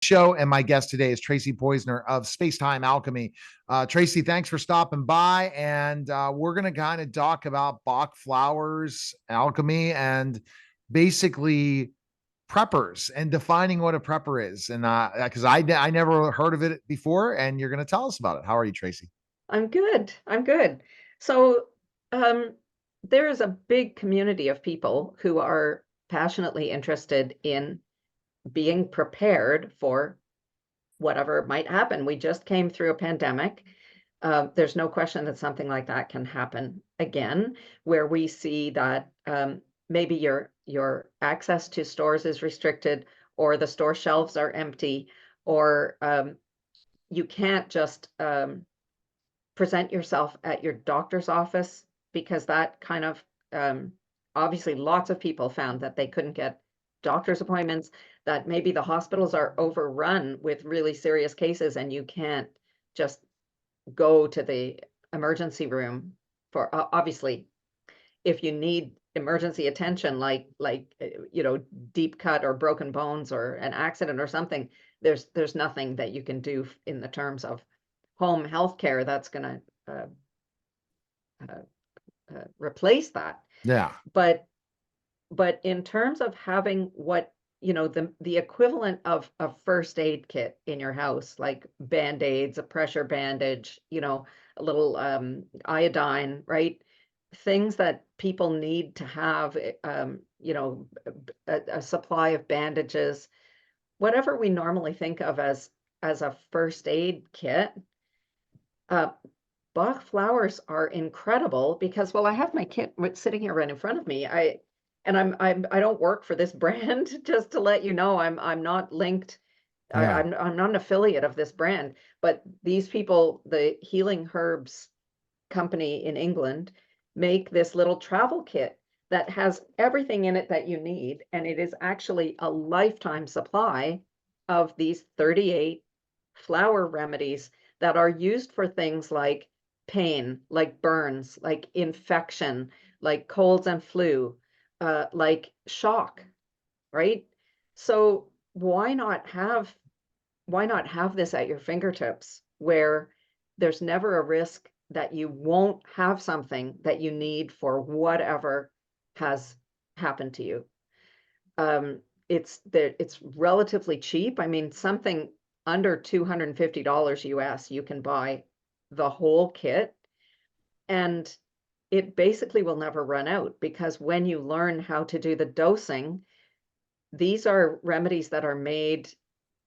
Show, and my guest today is Tracy Poizner of Spacetime Alchemy. Tracy, thanks for stopping by, and we're going to kind of talk about Bach flowers, alchemy, and basically preppers and defining what a prepper is. And because I never heard of it before, and you're going to tell us about it. How are you, Tracy? I'm good. I'm good. So, um, there is a big community of people who are passionately interested in being prepared for whatever might happen. We just came through a pandemic. There's no question that something like that can happen again, where we see that maybe your access to stores is restricted, or the store shelves are empty, or you can't just present yourself at your doctor's office because that kind of um, obviously lots of people found that they couldn't get doctor's appointments, that maybe the hospitals are overrun with really serious cases and you can't just go to the emergency room for obviously if you need emergency attention deep cut or broken bones or an accident or something, there's nothing that you can do in the terms of home health care that's going to uh, uh, replace that. Yeah. But in terms of having what the equivalent of a first aid kit in your house, like band-aids, a pressure bandage, a little iodine, right? Things that people need to have, a supply of bandages, whatever we normally think of as a first aid kit. Uh, Bach flowers are incredible because, well, I have my kit sitting here right in front of me. I don't work for this brand, just to let you know. I'm not linked. Yeah. I'm not an affiliate of this brand, but these people, the Healing Herbs company in England, make this little travel kit that has everything in it that you need, and it is actually a lifetime supply of these 38 flower remedies that are used for things like pain, like burns, like infection, like colds and flu, like shock, right? So why not have this at your fingertips where there's never a risk that you won't have something that you need for whatever has happened to you. Um, it's relatively cheap. I mean, something under $250 US, you can buy the whole kit, and it basically will never run out because when you learn how to do the dosing, these are remedies that are made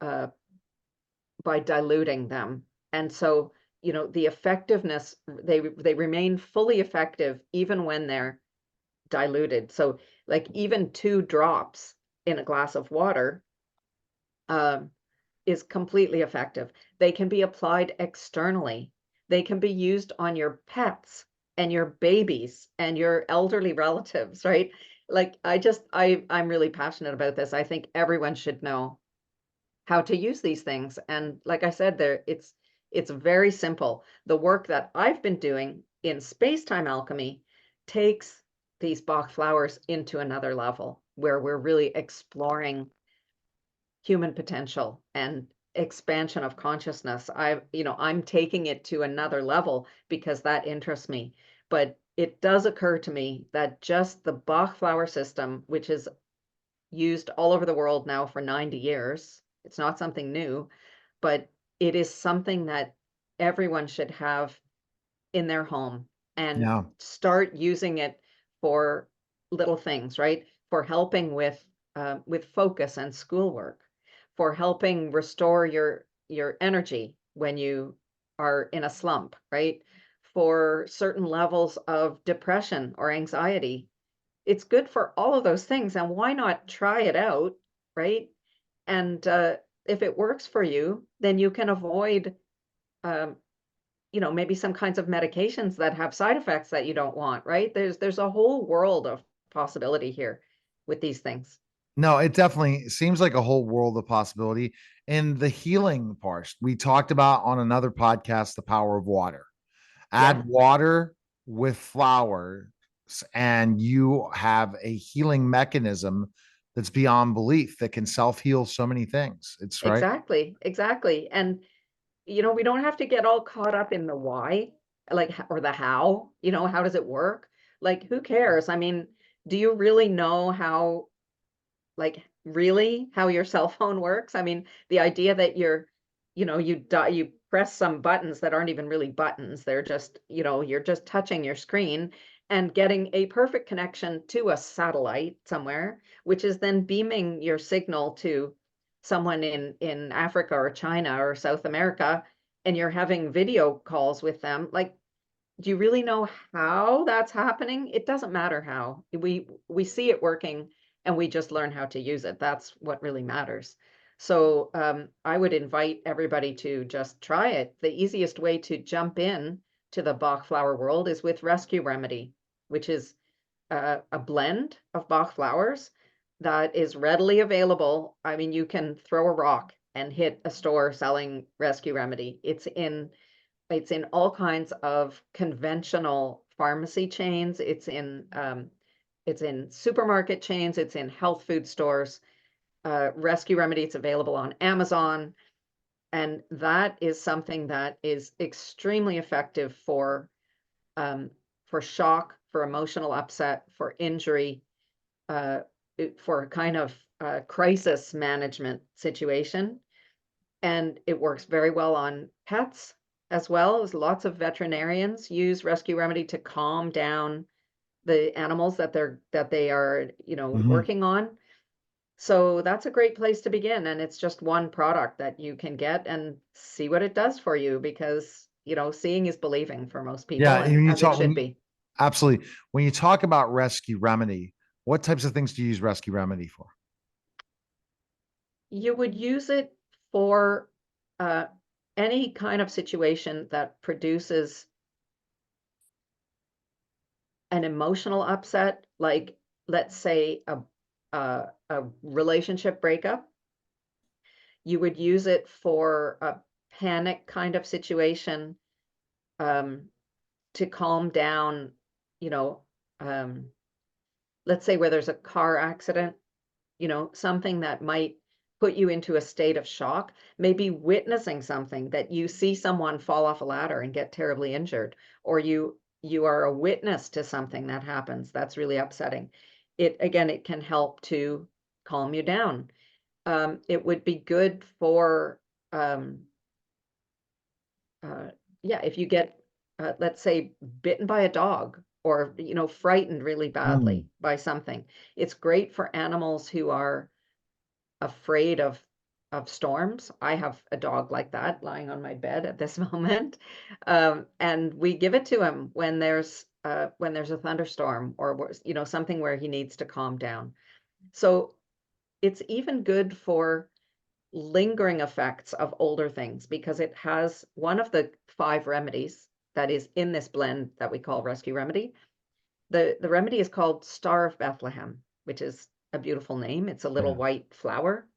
uh, by diluting them. And so, the effectiveness, they remain fully effective even when they're diluted. So like even 2 drops in a glass of water um, is completely effective. They can be applied externally. They can be used on your pets and your babies and your elderly relatives, right? Like I'm really passionate about this. I think everyone should know how to use these things. And like I said, it's very simple. The work that I've been doing in space-time alchemy takes these Bach flowers into another level where we're really exploring human potential and expansion of consciousness. I'm taking it to another level because that interests me. But it does occur to me that just the Bach flower system, which is used all over the world now for 90 years. It's not something new, but it is something that everyone should have in their home and Yeah. start using it for little things, right? For helping with focus and schoolwork, for helping restore your energy when you are in a slump, right? For certain levels of depression or anxiety, it's good for all of those things. And why not try it out, right? And if it works for you, then you can avoid, um, maybe some kinds of medications that have side effects that you don't want, right? There's a whole world of possibility here with these things. No, it definitely seems like a whole world of possibility. And the healing part, we talked about on another podcast, the power of water. Add Yeah. water with flowers, and you have a healing mechanism that's beyond belief that can self-heal so many things. It's right. Exactly, exactly. And we don't have to get all caught up in the why, like, or the how, how does it work? Like, who cares? I mean, do you really know how, like, really how your cell phone works? I mean, the idea that you press some buttons that aren't even really buttons. They're just, you're just touching your screen and getting a perfect connection to a satellite somewhere, which is then beaming your signal to someone in Africa or China or South America, and you're having video calls with them. Like, do you really know how that's happening? It doesn't matter how. We see it working and we just learn how to use it. That's what really matters. So I would invite everybody to just try it. The easiest way to jump in to the Bach flower world is with Rescue Remedy, which is a blend of Bach flowers that is readily available. I mean, you can throw a rock and hit a store selling Rescue Remedy. It's in all kinds of conventional pharmacy chains. It's in supermarket chains. It's in health food stores. Rescue Remedy, it's available on Amazon. And that is something that is extremely effective for shock, for emotional upset, for injury, uh, for a kind of crisis management situation. And it works very well on pets as well. As lots of veterinarians use Rescue Remedy to calm down the animals that they are Mhm. working on. So that's a great place to begin, and it's just one product that you can get and see what it does for you, because seeing is believing for most Yeah, people, and and when you as it talk, should be. absolutely, when you talk about Rescue Remedy, what types of things do you use Rescue Remedy for? You would use it for uh, any kind of situation that produces an emotional upset, like, let's say, a relationship breakup. You would use it for a panic kind of situation, um, to calm down, you know, um, let's say where there's a car accident, something that might put you into a state of shock, maybe witnessing something that you see someone fall off a ladder and get terribly injured, or you are a witness to something that happens that's really upsetting. It can help to calm you down. It would be good for, um, yeah, if you get, let's say, bitten by a dog, or frightened really Mm, badly by something. It's great for animals who are afraid of storms. I have a dog like that lying on my bed at this moment. And we give it to him when there's a thunderstorm, or something where he needs to calm down. So it's even good for lingering effects of older things, because it has one of the 5 remedies that is in this blend that we call Rescue Remedy. The remedy is called Star of Bethlehem, which is a beautiful name. It's a little yeah, white flower.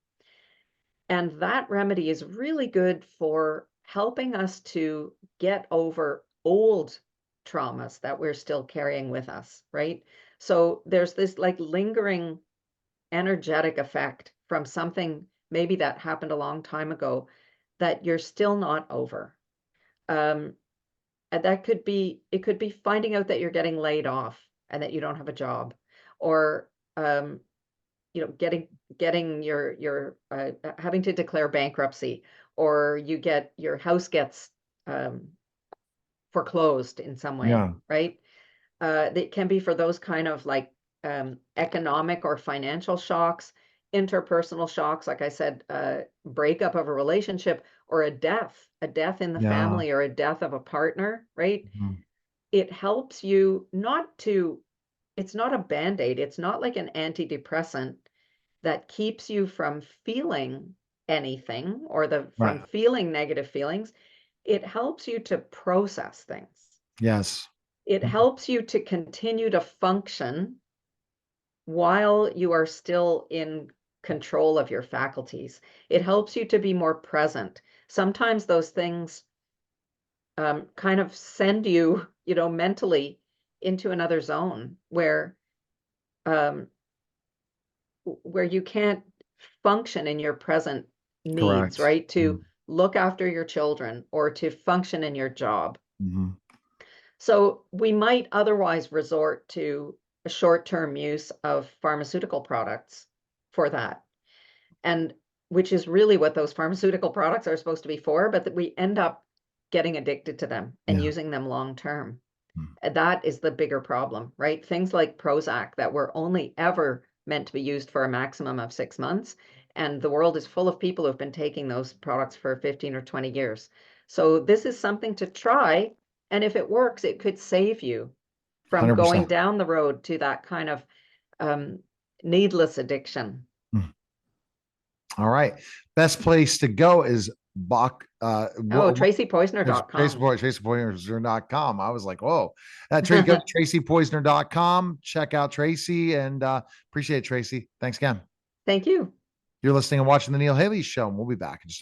And that remedy is really good for helping us to get over old traumas that we're still carrying with us, right? So there's this, like, lingering energetic effect from something maybe that happened a long time ago that you're still not over. Um, and it could be finding out that you're getting laid off and that you don't have a job, or um, getting your having to declare bankruptcy, or your house gets um, foreclosed in some way, yeah, right? That can be for those kind of, like, economic or financial shocks, interpersonal shocks, like I said, breakup of a relationship, or a death in the yeah. family, or a death of a partner, right? Mhm. It helps you not to, it's not a band-aid, it's not like an antidepressant that keeps you from feeling anything, or from Right. feeling negative feelings. It helps you to process things. Yes. It helps you to continue to function while you are still in control of your faculties. It helps you to be more present. Sometimes those things kind of send you, mentally into another zone where um, where you can't function in your present needs, Correct. right? To look after your children or to function in your job. Mm-hmm. So we might otherwise resort to a short-term use of pharmaceutical products for that. And which is really what those pharmaceutical products are supposed to be for, but that we end up getting addicted to them and Yeah. using them long term. Mm. That is the bigger problem, right? Things like Prozac that were only ever meant to be used for a maximum of 6 months. And the world is full of people who've been taking those products for 15 or 20 years. So this is something to try. And if it works, it could save you from going 100%. down the road to that kind of um, needless addiction. Mm. All right. Best place to go is Bach. Oh, There's TracyPoizner.com. TracyPoizner.com. I was like, whoa. Go to TracyPoizner.com. Check out Tracy and appreciate it, Tracy. Thanks again. Thank you. You're listening and watching The Neil Haley Show, and we'll be back in just